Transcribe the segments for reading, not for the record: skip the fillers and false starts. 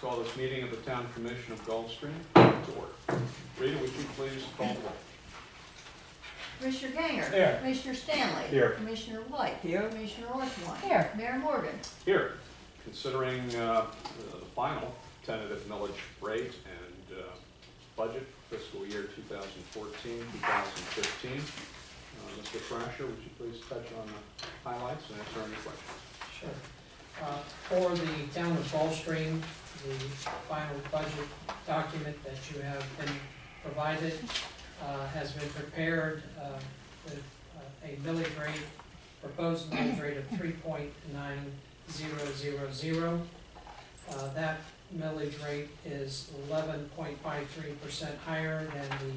Call this meeting of the Town Commission of Gulfstream to order. Rita, would you please call the roll? Commissioner Ganger. Here. Commissioner Stanley. Here. Commissioner White. Here. Commissioner Orthwein. Here. Mayor Morgan. Here. Considering the final tentative millage rate and budget for fiscal year 2014-2015, Mr. Thrasher, would you please touch on the highlights and answer any questions? Sure. For the town of Gulfstream, the final budget document that you have been provided has been prepared with a millage rate, proposed millage rate of 3.9000. That millage rate is 11.53% higher than the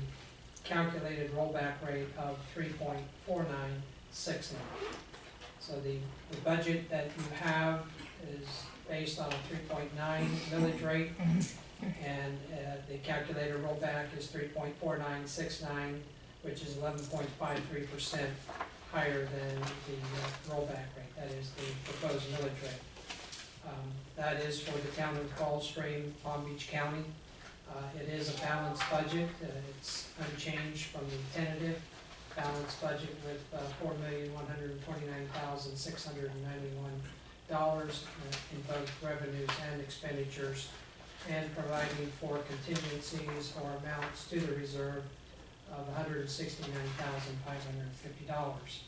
calculated rollback rate of 3.4969. So the budget that you have is based on a 3.9 millage rate, and the calculated rollback is 3.4969, which is 11.53% higher than the rollback rate. That is the proposed millage rate. That is for the town of Gulfstream, Palm Beach County. It is a balanced budget. It's unchanged from the tentative balanced budget with $4,129,691 in both revenues and expenditures, and providing for contingencies or amounts to the reserve of $169,550.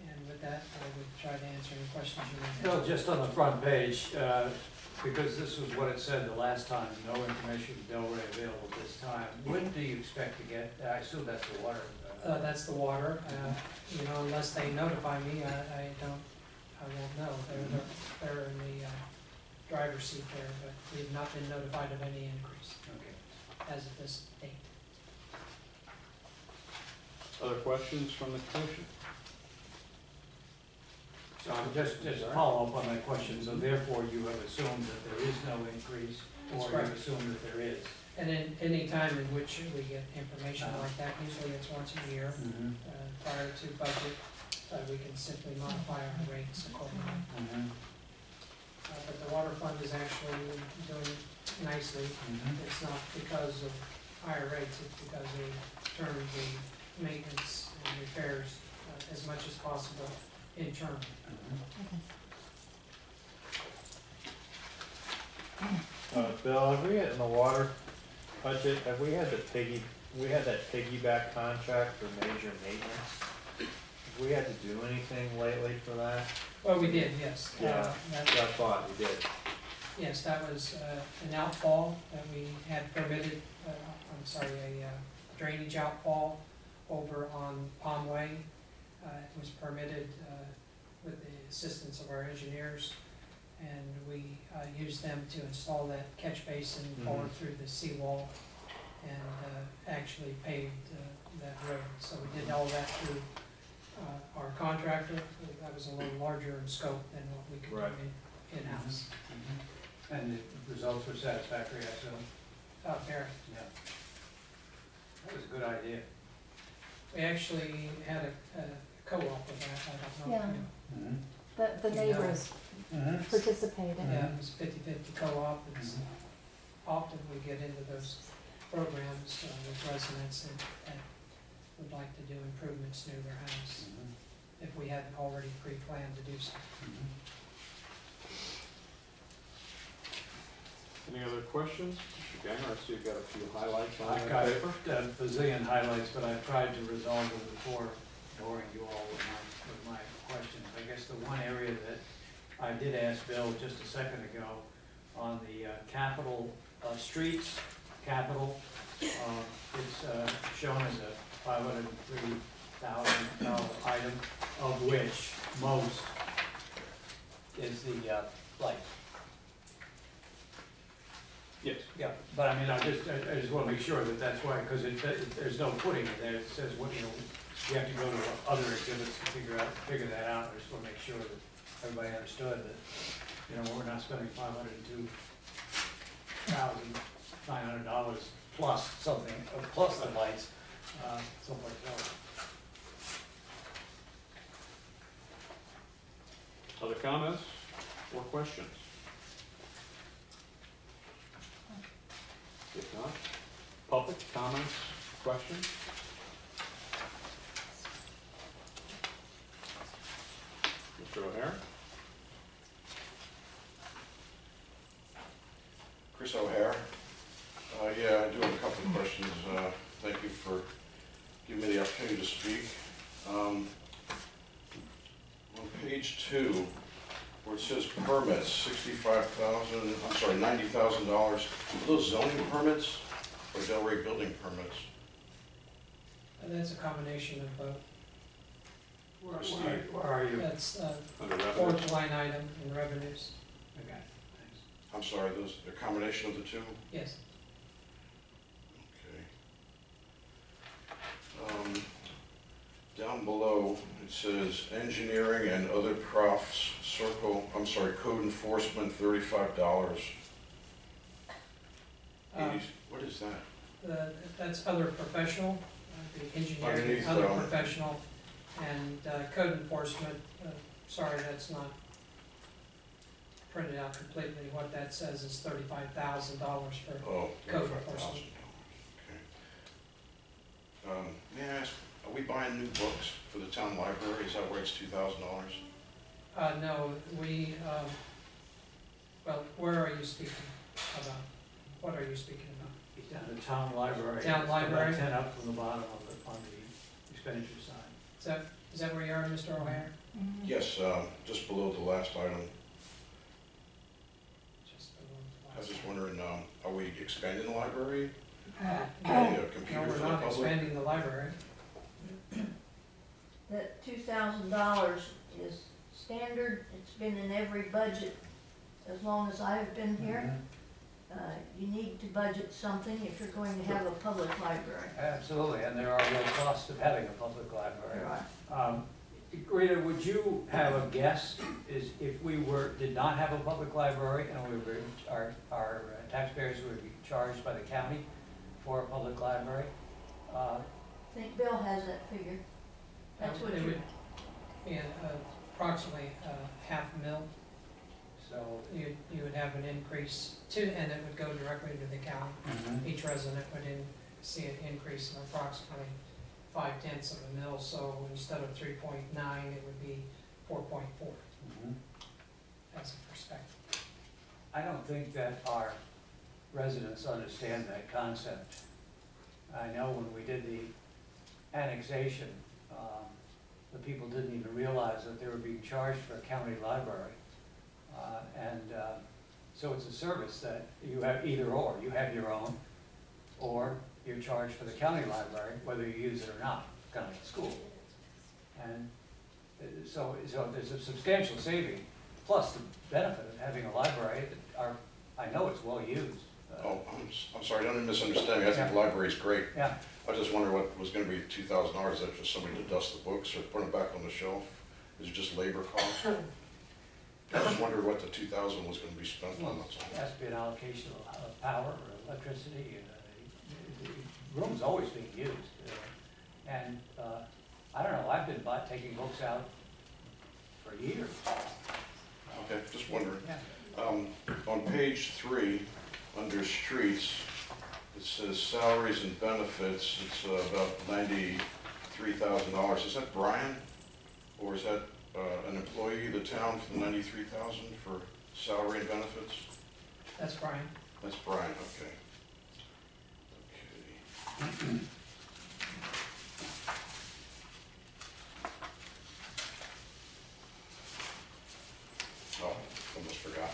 And with that, I would try to answer any questions you may have. No, just on the front page, because this was what it said the last time, no information from Delray available at this time. When do you expect to get, I assume that's the water? That's the water. You know, unless they notify me, I won't know. They're in the driver's seat there, but we've not been notified of any increase Okay. as of this date. Other questions from the commission? So just to follow up on that question, so therefore you have assumed that there is no increase, That's or you correct. assume that there is? And in any time in which we get information like that, usually it's once a year, Mm-hmm. prior to budget, we can simply modify our rates accordingly. Mm-hmm. But the water fund is actually doing nicely. Mm-hmm. It's not because of higher rates, it's because we turn the maintenance and repairs as much as possible internally. Bill, have we had in the water budget, have we had that piggyback contract for major maintenance? Have we had to do anything lately for that? Well, we did, yes. Yeah. I thought we did. Yes, that was an outfall that we had permitted, a drainage outfall over on Palm Way. It was permitted with the assistance of our engineers, and we used them to install that catch basin forward through the seawall and actually paved that road. So we did all that through our contractor. That was a little larger in scope than what we could Right. do in-house. Mm-hmm. And the results were satisfactory, I assume? Very. Yeah. That was a good idea. We actually had a co-op with that, I don't know. if you- Mm-hmm. The neighbors Mm-hmm. participated. Yeah, it was 50-50 co-op. It's often we get into those programs with residents that would like to do improvements near their house, if we hadn't already pre-planned to do so. Any other questions? Mr. Ganger, I see you've got a few highlights on I've that got paper. a bazillion highlights, but I've tried to resolve them before boring you all with my questions. I guess the one area that I did ask Bill just a second ago on the capital streets, capital, it's shown as a $503,000 item, of which most is the lights. Yes. Yeah, but I mean, I just want to make sure that that's why, because there's no footing in there. It says, what, you know, you have to go to other exhibits to figure that out. I just want to make sure that everybody understood that, you know, we're not spending $502,900 plus something, plus the lights, someplace else. Other comments or questions? If not, public comments, questions? Mr. O'Hare? Chris O'Hare. Yeah, I do have a couple of questions. Thank you for giving me the opportunity to speak. On page 2, where it says permits, $90,000. Are those zoning permits or Delray building permits? And that's a combination of both. Where are you? That's Under revenue? fourth line item in revenues. Okay, thanks. I'm sorry, those, the combination of the two? Yes. Okay. Down below, it says engineering and other profs, code enforcement, $35. What is that? That's other professional, the engineering, Underneath, other professional, and code enforcement, sorry, that's not printed out completely. What that says is $35,000 for Oh, code $35,000. enforcement. Okay. May I ask, are we buying new books for the town library? Is that where it's $2,000? No, we, well, where are you speaking about? What are you speaking about? It's down the town library. Town It's about library? 10 up from the bottom on the expenditure side. Is that where you are, Mr. O'Hare? Yes, just below the last item. Just below the I was last just wondering, are we expanding the library? one. Getting a No, computer we're for the not public? expanding the library. That $2,000 is standard, it's been in every budget as long as I've been here. You need to budget something if you're going to have a public library. Absolutely, and there are real costs of having a public library. There are. Rita, would you have a guess, is if we did not have a public library and our taxpayers would be charged by the county for a public library? I think Bill has that figure. That's what It you, would be approximately $500,000. So, You would have an increase and it would go directly to the county. Each resident would see an increase of approximately 0.5 mil, so instead of 3.9, it would be 4.4, as a perspective. I don't think that our residents understand that concept. I know when we did the annexation, the people didn't even realize that they were being charged for a county library. So it's a service that you have either or. You have your own, or you're charged for the county library, whether you use it or not, kind of like school. And so there's a substantial saving, plus the benefit of having a library that I know it's well used. Oh, I'm sorry, don't misunderstand me. I think the library's great. Yeah, I just wondered what was gonna be $2,000. Is that just somebody to dust the books or put them back on the shelf? Is it just labor cost? I just wondered what the $2,000 was gonna be spent on, that's it all. has to be an allocation of power or electricity. The room's always being used. And I don't know, I've been taking books out for years. Okay, just wondering. Yeah. On page 3, under streets, it says salaries and benefits. It's about $93,000. Is that Brian? Or is that an employee of the town for the $93,000 for salary and benefits? That's Brian. That's Brian, okay. Okay. Oh, almost forgot.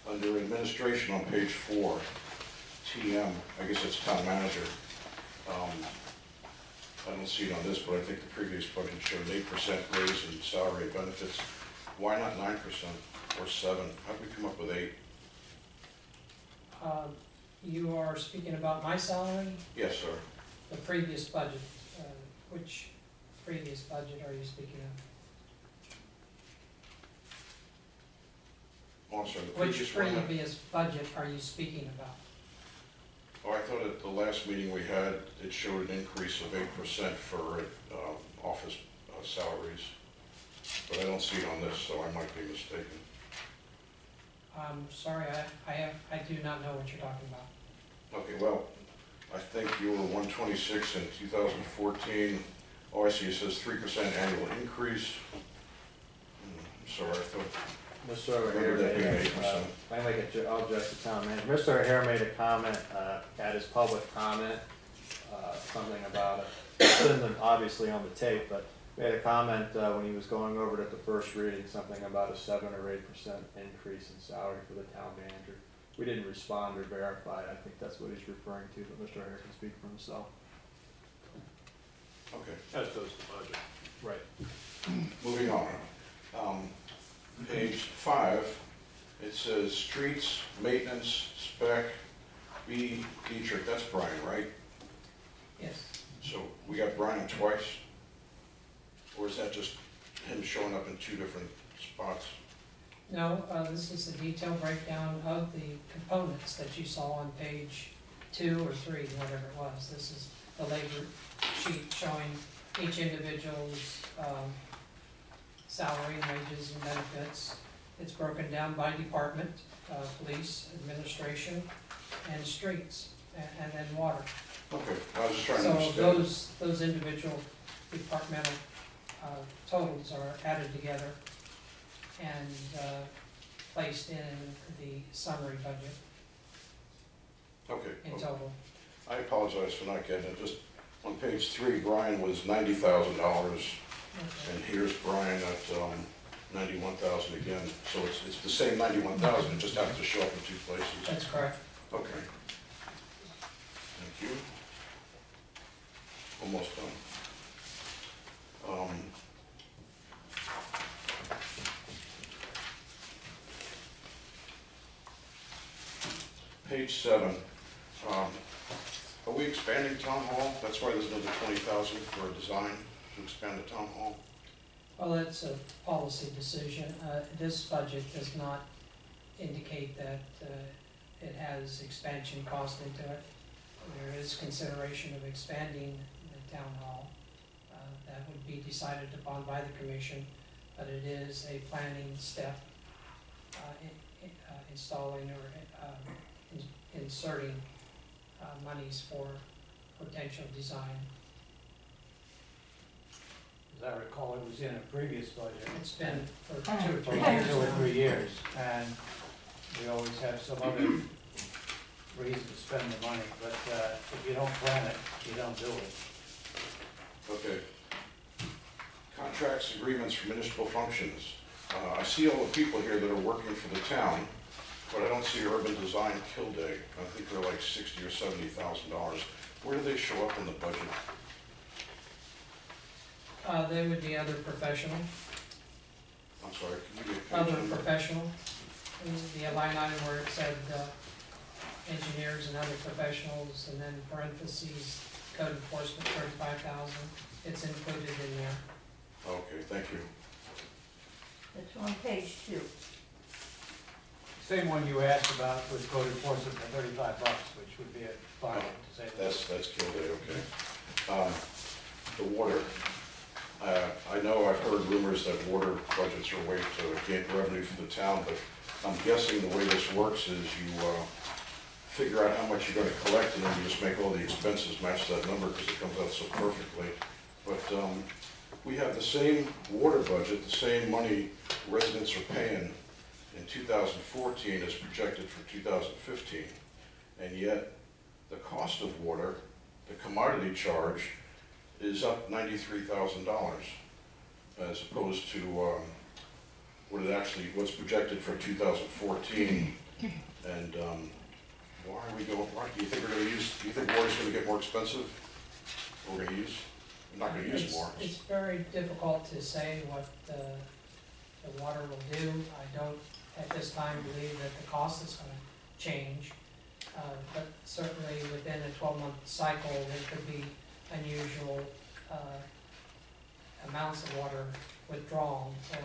Under administration on page 4, TM, I guess it's town manager. I don't see it on this, but I think the previous budget showed an 8% raise in salary and benefits. Why not 9% or 7%? How did we come up with 8%? You are speaking about my salary, Yes, sir. the previous budget. Which previous budget are you speaking of? Oh, I'm sorry, the Which previous one. previous budget are you speaking about? Oh, I thought at the last meeting we had, it showed an increase of 8% for office salaries. But I don't see it on this, so I might be mistaken. I'm sorry, I do not know what you're talking about. Okay, well, I think you were 126 in 2014. Oh, I see, it says 3% annual increase. Sorry, I thought, Mr. O'Hare remember that being made, 8%. I'll address the town manager. Mr. O'Hare made a comment, at his public comment, something about it. It's in the, obviously on the tape, but made a comment, when he was going over it at the first reading, something about a 7 or 8% increase in salary for the town manager. We didn't respond or verify it. I think that's what he's referring to, but Mr. O'Hare can speak for himself. Okay, As does the budget. Right. moving on. Page 5, it says streets, maintenance, spec, B. Dietrich, that's Brian, right? Yes. So we got Brian twice? Or is that just him showing up in 2 different spots? No, this is a detailed breakdown of the components that you saw on page 2 or 3, whatever it was. This is the labor sheet showing each individual's salary, wages, and benefits. It's broken down by department, police, administration, and streets, and then water. Okay, I was just trying to So understand. those individual departmental totals are added together and placed in the summary budget Okay, in total. I apologize for not getting it. Just on page 3, Brian was $90,000, Okay. and here's Brian at 91,000 again. So it's the same 91,000, it just happens to show up in 2 places. That's correct. Okay. Thank you. Almost done. Page 7. Are we expanding town hall? That's why there's another 20,000 for a design to expand the town hall. Well, that's a policy decision. This budget does not indicate that it has expansion cost into it. There is consideration of expanding the town hall. That would be decided upon by the commission, but it is a planning step, installing or inserting monies for potential design. As I recall, it was in a previous budget. It's been for For 2 or 3 like years. 2 or 3 years, and we always have some other reason to spend the money, but if you don't plan it, you don't do it. Okay. Contracts, agreements for municipal functions. I see all the people here that are working for the town, but I don't see Urban Design Kilday. I think they're like $60,000 or $70,000. Where do they show up in the budget? They would be other professional, I'm sorry, can you get page other number? professional, in the line item where it said engineers and other professionals, and then parentheses, code enforcement, 35,000. It's included in there. Okay, thank you. It's on page 2. Same one you asked about with code enforcement for $35, which would be a fine to say. That's Kilday, okay. The water. I know I've heard rumors that water budgets are a way to gain revenue for the town, but I'm guessing the way this works is you figure out how much you're gonna collect, and then you just make all the expenses match that number because it comes out so perfectly. But we have the same water budget, the same money residents are paying in 2014 as projected for 2015. And yet, the cost of water, the commodity charge, is up $93,000 as opposed to what's projected for 2014. And why are we going, do you think do you think water's gonna get more expensive? We're gonna use, we're not gonna use more. It's very difficult to say what the water will do. I don't, at this time, believe that the cost is gonna change. But certainly within a 12-month cycle, there could be unusual amounts of water withdrawn or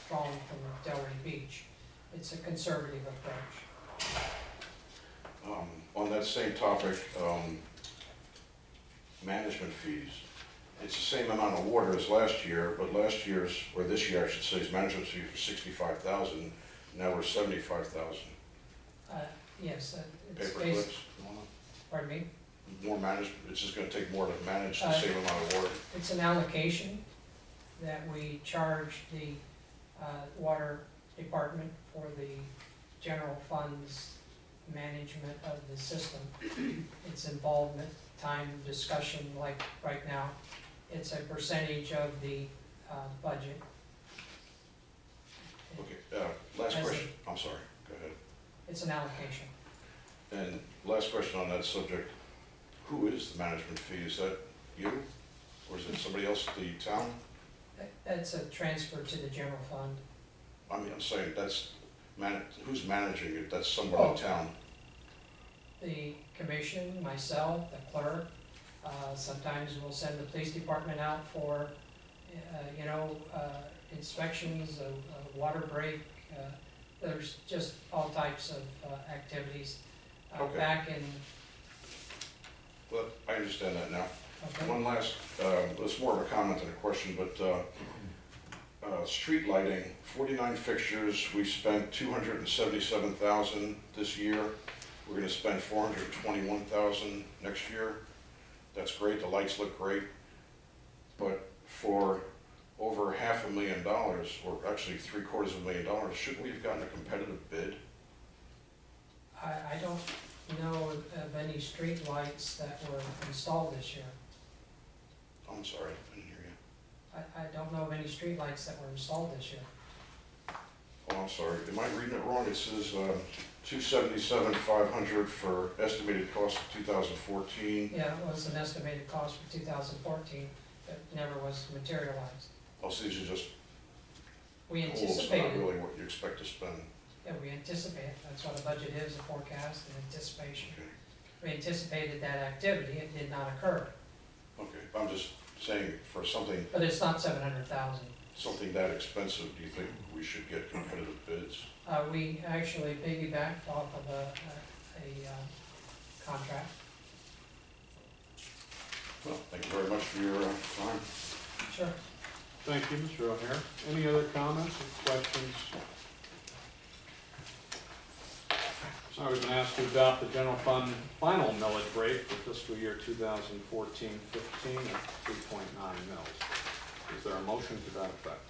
drawn from Delray Beach. It's a conservative approach. On that same topic, management fees. It's the same amount of water as last year, but last year's, or this year I should say, management fees were $65,000. Now we're 75,000. Yes, it's Paper based, clips, pardon me, more management, it's just gonna take more to manage the same amount of water. it's an allocation that we charge the water department for the general fund's management of the system. Its involvement, time, discussion, like right now, it's a percentage of the budget. Okay, last As a- question, I'm sorry, go ahead. It's an allocation. And last question on that subject, who is the management fee? Is that you? Or is it somebody else at the town? That's a transfer to the general fund. I mean, I'm saying that's, who's managing it? That's someone in Oh. town. The commission, myself, the clerk, sometimes we'll send the police department out for, inspections of water break. There's just all types of activities. Okay. Back in, Well, I understand that now. okay, One last, it's more of a comment than a question, but street lighting, 49 fixtures, we spent 277,000 this year. We're gonna spend 421,000 next year. That's great, the lights look great. But for over $500,000, or actually $750,000, shouldn't we have gotten a competitive bid? I don't know of any street lights that were installed this year. I'm sorry, I didn't hear you. I don't know of any street lights that were installed this year. Oh, I'm sorry, am I reading it wrong? It says 277,500 for estimated cost of 2014. Yeah, it was an estimated cost for 2014 that never was materialized. Oh, so these are just We goals, not anticipated, really what you expect to spend. yeah, we anticipate, that's what a budget is, a forecast and anticipation. Okay, We anticipated that activity, it did not occur, okay, I'm just saying, for something but it's not 700,000. that expensive, do you think we should get competitive bids? We actually piggybacked off of a contract. Well, thank you very much for your time. Sure. Thank you, Mr. O'Hare. Any other comments or questions? So we've been asked to adopt the general fund final millage rate for fiscal year 2014-15 at 3.9 mils. Is there a motion to that effect?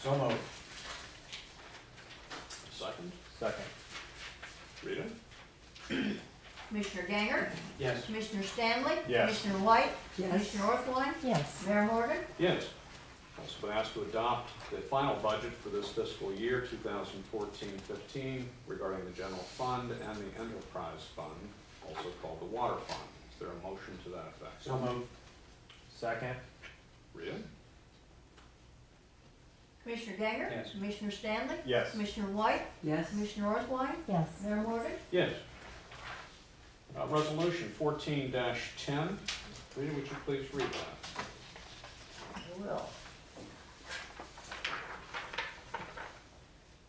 So moved. Second? Second. Rita? Commissioner Ganger, Yes. Commissioner Stanley. Yes. Commissioner White. Yes. Commissioner Orthwein. Yes. Mayor Morgan. Yes. Also been asked to adopt the final budget for this fiscal year, 2014-15, regarding the general fund and the enterprise fund, also called the water fund. Is there a motion to that effect? So moved. Second. Rita? Commissioner Ganger. Yes. Commissioner Stanley. Yes. Commissioner White. Yes. Commissioner Orthwein. Yes. Mayor Morgan. Yes. Resolution 14-10. Rita, would you please read that? I will.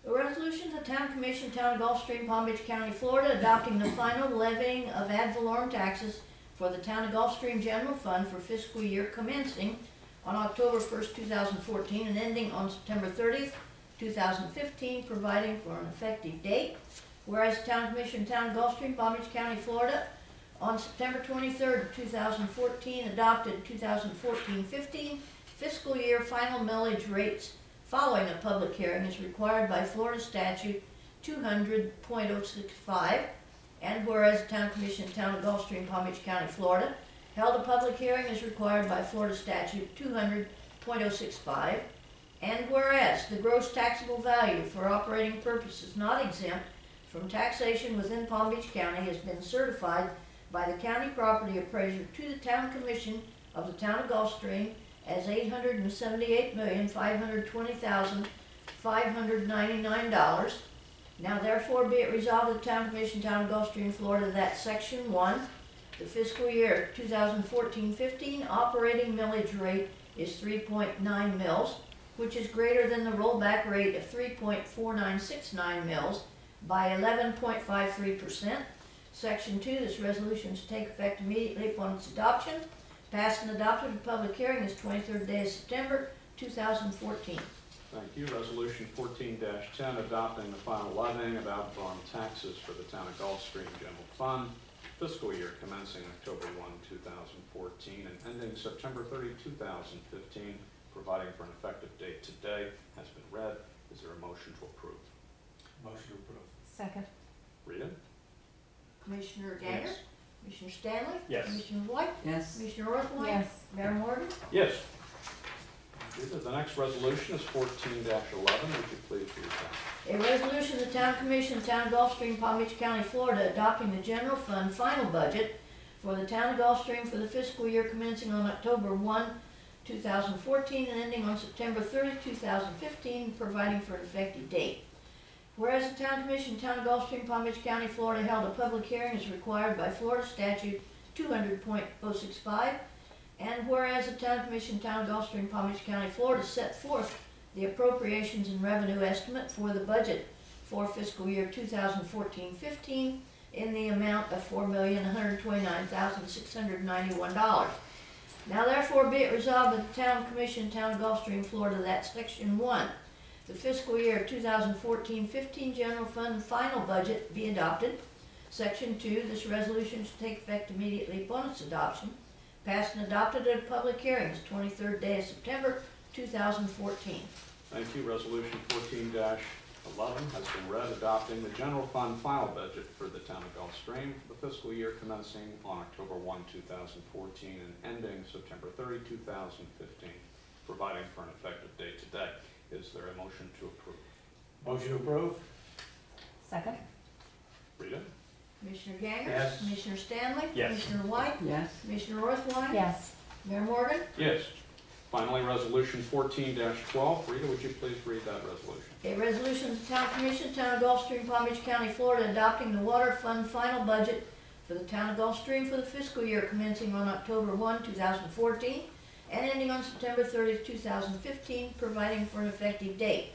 A resolution of the Town Commission, Town of Gulfstream, Palm Beach County, Florida, adopting the final levying of ad valorem taxes for the Town of Gulfstream General Fund for fiscal year commencing on October 1st, 2014 and ending on September 30th, 2015, providing for an effective date. Whereas the Town Commission, Town of Gulfstream, Palm Beach County, Florida, on September 23rd, 2014, adopted 2014-15 fiscal year final millage rates following a public hearing is required by Florida Statute 200.065, and whereas the Town Commission, Town of Gulfstream, Palm Beach County, Florida, held a public hearing as required by Florida Statute 200.065, and whereas the gross taxable value for operating purposes not exempt from taxation within Palm Beach County has been certified by the county property appraiser to the Town Commission of the Town of Gulfstream as $878,520,599. Now therefore be it resolved that the Town Commission, Town of Gulfstream, Florida, that Section 1, the fiscal year 2014-15 operating millage rate is 3.9 mils, which is greater than the rollback rate of 3.4969 mils by 11.53%. Section 2, this resolution is to take effect immediately upon its adoption. Passed and adopted, a public hearing is 23rd day of September 2014. Thank you. Resolution 14-10, adopting the final levying of outbound taxes for the town of Gulfstream General Fund, fiscal year commencing October 1, 2014, and ending September 30, 2015, providing for an effective date today, has been read. Is there a motion to approve? Motion to approve. Second. Rita? Commissioner Ganger? Yes. Commissioner Stanley? Yes. Commissioner White? Yes. Commissioner Orthwyne? Yes. Mayor Morgan? Yes. Rita, the next resolution is 14-11. Would you please read that? A resolution of the Town Commission, Town of Gulfstream, Palm Beach County, Florida, adopting the general fund final budget for the Town of Gulfstream for the fiscal year commencing on October 1, 2014, and ending on September 30, 2015, providing for an effective date. Whereas the Town Commission, Town of Gulfstream, Palm Beach County, Florida, held a public hearing as required by Florida Statute 200.065, and whereas the Town Commission, Town of Gulfstream, Palm Beach County, Florida, set forth the appropriations and revenue estimate for the budget for fiscal year 2014-15 in the amount of $4,129,691. Now therefore be it resolved by the Town Commission, Town of Gulfstream, Florida, that Section 1, the fiscal year 2014-15 general fund final budget be adopted. Section 2, this resolution should take effect immediately upon its adoption. Passed and adopted at a public hearing this 23rd day of September 2014. Thank you. Resolution 14-11 has been read, adopting the general fund final budget for the town of Gulfstream for the fiscal year commencing on October 1, 2014 and ending September 30, 2015, providing for an effective date today. Is there a motion to approve? Motion to approve. Second. Rita? Commissioner Ganger? Yes. Commissioner Stanley? Yes. Commissioner White? Yes. Commissioner Orthwyne? Yes. Mayor Morgan? Yes. Finally, Resolution 14-12. Rita, would you please read that resolution? A resolution of the Town Commission, Town of Gulfstream, Palm Beach County, Florida, adopting the water fund final budget for the Town of Gulfstream for the fiscal year commencing on October 1, 2014, and ending on September 30, 2015, providing for an effective date.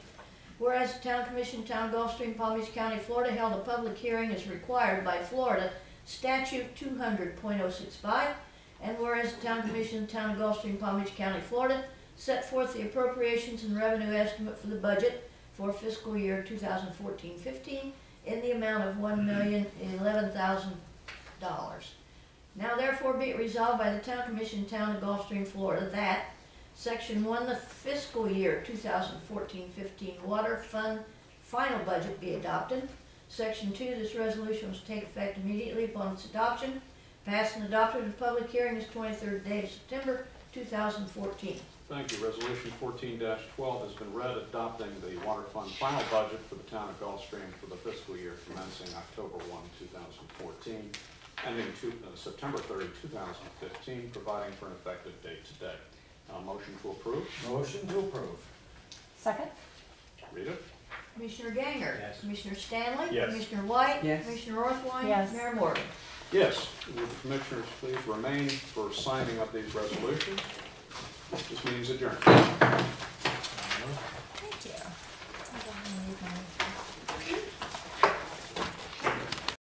Whereas the Town Commission, Town of Gulfstream, Palm Beach County, Florida, held a public hearing as required by Florida Statute 200.065, and whereas the Town Commission, Town of Gulfstream, Palm Beach County, Florida, set forth the appropriations and revenue estimate for the budget for fiscal year 2014-15 in the amount of $1,011,000. Now therefore be it resolved by the Town Commission, Town of Gulfstream, Florida, that Section 1, the fiscal year 2014-15 water fund final budget be adopted. Section 2, this resolution was to take effect immediately upon its adoption. Passed and adopted at a public hearing this 23rd day of September 2014. Thank you. Resolution 14-12 has been read, adopting the water fund final budget for the town of Gulfstream for the fiscal year commencing October 1, 2014, ending September 30, 2015, providing for an effective date today. Motion to approve. Motion to approve. Second. Rita? Commissioner Ganger? Yes. Commissioner Stanley? Yes. Commissioner White? Yes. Commissioner Orthwyne? Yes. Mayor Morgan? Yes. Will the commissioners please remain for signing of these resolutions? This meeting is adjourned. Thank you.